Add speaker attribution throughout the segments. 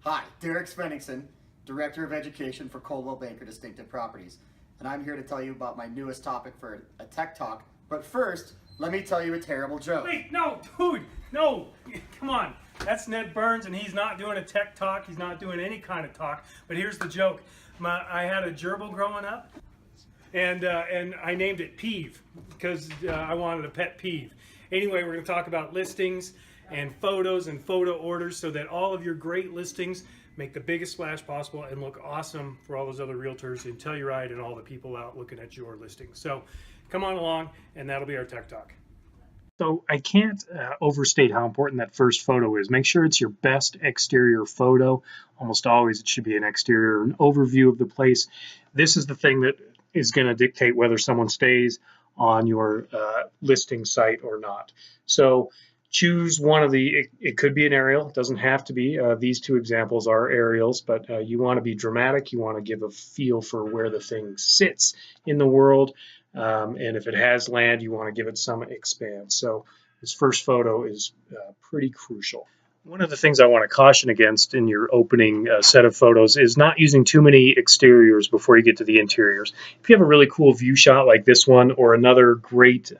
Speaker 1: Hi, Derek Svenningson, Director of Education for Coldwell Banker Distinctive Properties, and I'm here to tell you about my newest topic for a tech talk. But first, let me tell you a terrible joke.
Speaker 2: Wait, no, dude, no, come on. That's Ned Burns, and he's not doing a tech talk. He's not doing any kind of talk. But here's the joke. I had a gerbil growing up, and I named it Peeve because I wanted a pet peeve. Anyway, we're going to talk about listings and photos and photo orders so that all of your great listings make the biggest splash possible and look awesome for all those other realtors in Telluride and all the people out looking at your listings. So come on along, and that'll be our tech talk.
Speaker 3: So I can't overstate how important that first photo is. Make sure it's your best exterior photo. Almost always it should be an exterior, an overview of the place. This is the thing that is going to dictate whether someone stays on your listing site or not. So choose one of the, it could be an aerial, it doesn't have to be. These two examples are aerials, but you want to be dramatic. You want to give a feel for where the thing sits in the world. And if it has land, you want to give it some expanse. So this first photo is pretty crucial. One of the things I want to caution against in your opening set of photos is not using too many exteriors before you get to the interiors. If you have a really cool view shot like this one or another great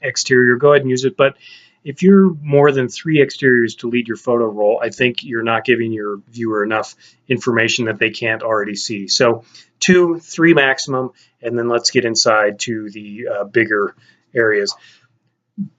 Speaker 3: exterior, go ahead and use it. But if you're more than 3 exteriors to lead your photo roll, I think you're not giving your viewer enough information that they can't already see. So 2, 3 maximum, and then let's get inside to the bigger areas.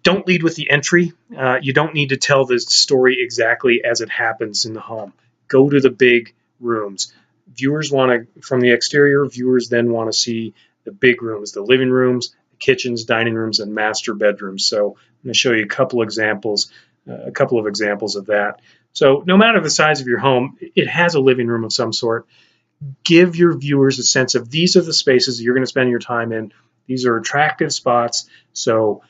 Speaker 3: Don't lead with the entry. You don't need to tell the story exactly as it happens in the home. Go to the big rooms. Viewers want to, from the exterior, viewers then want to see the big rooms, the living rooms, the kitchens, dining rooms, and master bedrooms. So I'm going to show you a couple of examples of that. So no matter the size of your home, it has a living room of some sort. Give your viewers a sense of these are the spaces you're going to spend your time in. These are attractive spots. So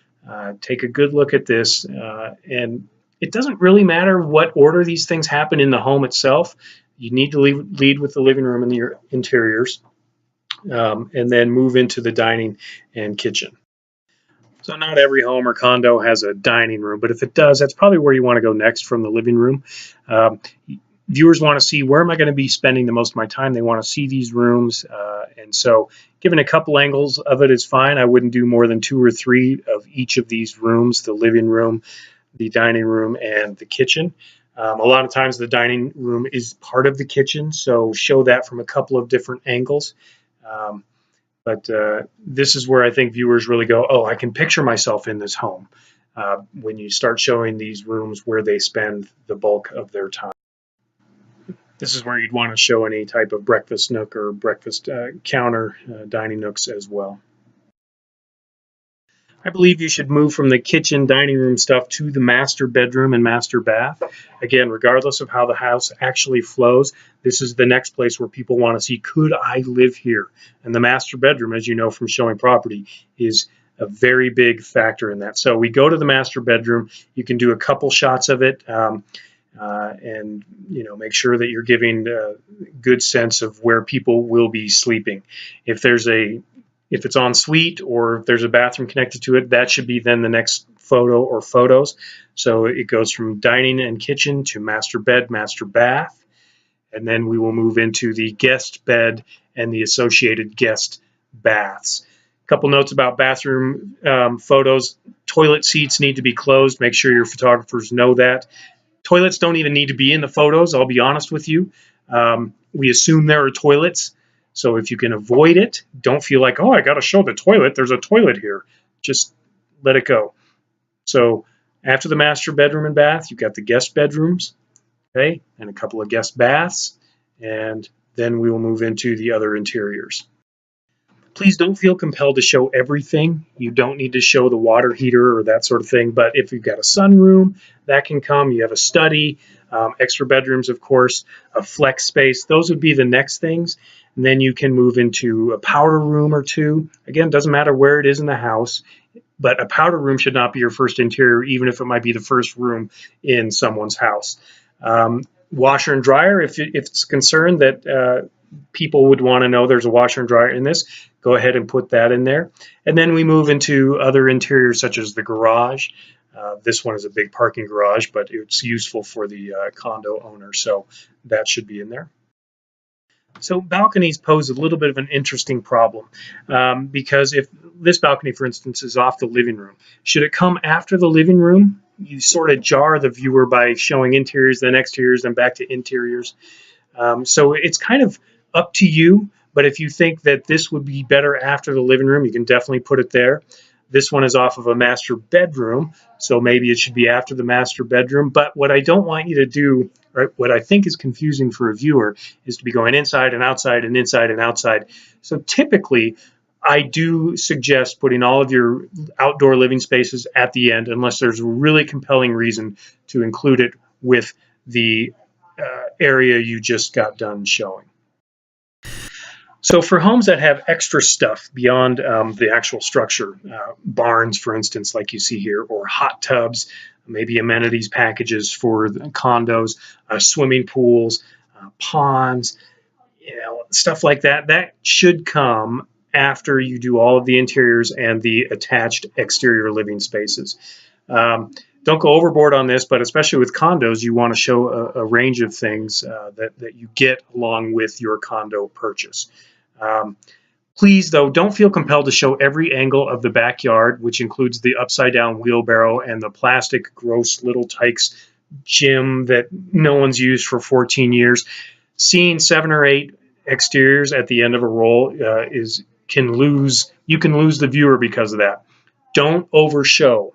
Speaker 3: take a good look at this. And it doesn't really matter what order these things happen in the home itself. You need to lead with the living room and your interiors, and then move into the dining and kitchen. So not every home or condo has a dining room, but if it does, that's probably where you want to go next from the living room. Viewers want to see, where am I going to be spending the most of my time? They want to see these rooms. And so given a couple angles of it is fine. I wouldn't do more than 2 or 3 of each of these rooms, the living room, the dining room, and the kitchen. A lot of times the dining room is part of the kitchen, so show that from a couple of different angles. But this is where I think viewers really go, oh, I can picture myself in this home when you start showing these rooms where they spend the bulk of their time. This is where you'd want to show any type of breakfast nook or breakfast counter dining nooks as well. I believe you should move from the kitchen dining room stuff to the master bedroom and master bath. Again, regardless of how the house actually flows, this is the next place where people want to see, could I live here? And the master bedroom, as you know from showing property, is a very big factor in that. So we go to the master bedroom. You can do a couple shots of it. And make sure that you're giving a good sense of where people will be sleeping. If it's en suite or if there's a bathroom connected to it, that should be then the next photo or photos. So it goes from dining and kitchen to master bed, master bath, and then we will move into the guest bed and the associated guest baths. A couple notes about bathroom photos. Toilet seats need to be closed. Make sure your photographers know that. Toilets don't even need to be in the photos, I'll be honest with you. We assume there are toilets, so if you can avoid it, don't feel like, oh, I got to show the toilet. There's a toilet here. Just let it go. So after the master bedroom and bath, you've got the guest bedrooms, okay, and a couple of guest baths, and then we will move into the other interiors. Please don't feel compelled to show everything. You don't need to show the water heater or that sort of thing, but if you've got a sunroom, that can come. You have a study, extra bedrooms, of course, a flex space. Those would be the next things. And then you can move into a powder room or 2. Again, it doesn't matter where it is in the house, but a powder room should not be your first interior, even if it might be the first room in someone's house. Washer and dryer, if it's concerned that people would want to know there's a washer and dryer in this, go ahead and put that in there. And then we move into other interiors such as the garage. This one is a big parking garage, but it's useful for the condo owner, so that should be in there. So balconies pose a little bit of an interesting problem because if this balcony, for instance, is off the living room, should it come after the living room? You sort of jar the viewer by showing interiors, then exteriors, then back to interiors. So it's kind of up to you, but if you think that this would be better after the living room, you can definitely put it there. This one is off of a master bedroom, so maybe it should be after the master bedroom. But what I don't want you to do, right, what I think is confusing for a viewer, is to be going inside and outside and inside and outside. So typically, I do suggest putting all of your outdoor living spaces at the end, unless there's a really compelling reason to include it with the area you just got done showing. So for homes that have extra stuff beyond the actual structure, barns, for instance, like you see here, or hot tubs, maybe amenities packages for the condos, swimming pools, ponds, stuff like that, that should come after you do all of the interiors and the attached exterior living spaces. Don't go overboard on this, but especially with condos, you want to show a range of things that you get along with your condo purchase. Please, though, don't feel compelled to show every angle of the backyard, which includes the upside-down wheelbarrow and the plastic gross Little Tykes gym that no one's used for 14 years. Seeing 7 or 8 exteriors at the end of a roll you can lose the viewer because of that. Don't overshow.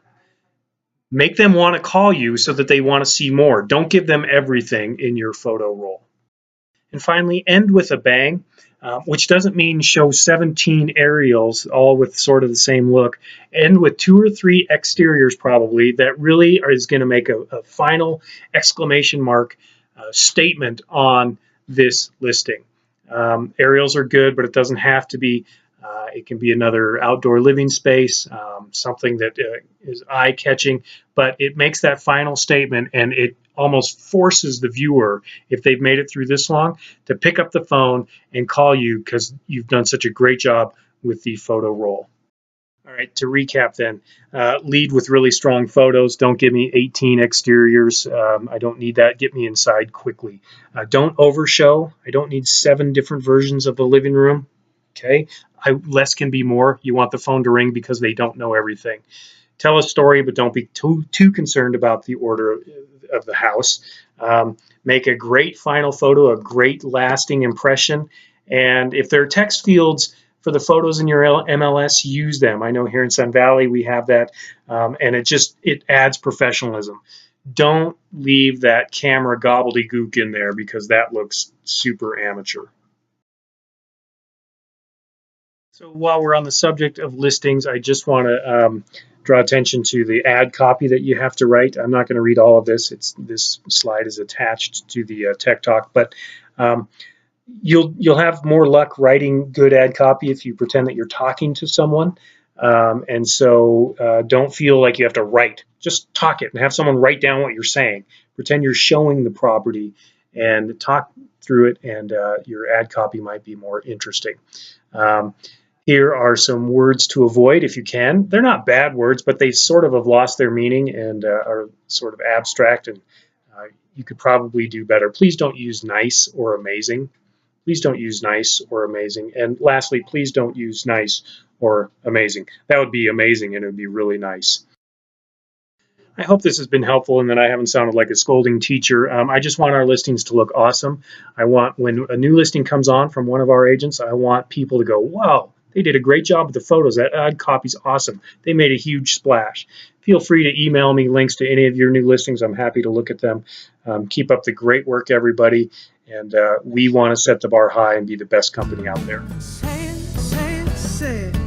Speaker 3: Make them want to call you so that they want to see more. Don't give them everything in your photo roll. And finally, end with a bang, which doesn't mean show 17 aerials all with sort of the same look. End with 2 or 3 exteriors probably that really is going to make a final exclamation mark statement on this listing. Aerials are good, but it doesn't have to be. It can be another outdoor living space, something that is eye-catching, but it makes that final statement, and it almost forces the viewer, if they've made it through this long, to pick up the phone and call you because you've done such a great job with the photo roll. All right, to recap then, lead with really strong photos. Don't give me 18 exteriors. I don't need that. Get me inside quickly. Don't overshow. I don't need 7 different versions of the living room. Okay, less can be more. You want the phone to ring because they don't know everything. Tell a story, but don't be too concerned about the order of the house. Make a great final photo, a great lasting impression. And if there are text fields for the photos in your MLS, use them. I know here in Sun Valley we have that, and it adds professionalism. Don't leave that camera gobbledygook in there because that looks super amateur. So while we're on the subject of listings, I just want to draw attention to the ad copy that you have to write. I'm not going to read all of this. This slide is attached to the Tech Talk, but you'll have more luck writing good ad copy if you pretend that you're talking to someone. And so don't feel like you have to write. Just talk it and have someone write down what you're saying. Pretend you're showing the property and talk through it, and your ad copy might be more interesting. Here are some words to avoid if you can. They're not bad words, but they sort of have lost their meaning and are sort of abstract, and you could probably do better. Please don't use nice or amazing. Please don't use nice or amazing. And lastly, please don't use nice or amazing. That would be amazing and it would be really nice. I hope this has been helpful and that I haven't sounded like a scolding teacher. I just want our listings to look awesome. I want, when a new listing comes on from one of our agents, I want people to go, wow, they did a great job with the photos. That ad copy's awesome. They made a huge splash. Feel free to email me links to any of your new listings. I'm happy to look at them. Keep up the great work, everybody. And we want to set the bar high and be the best company out there.
Speaker 4: Say it, say it, say it.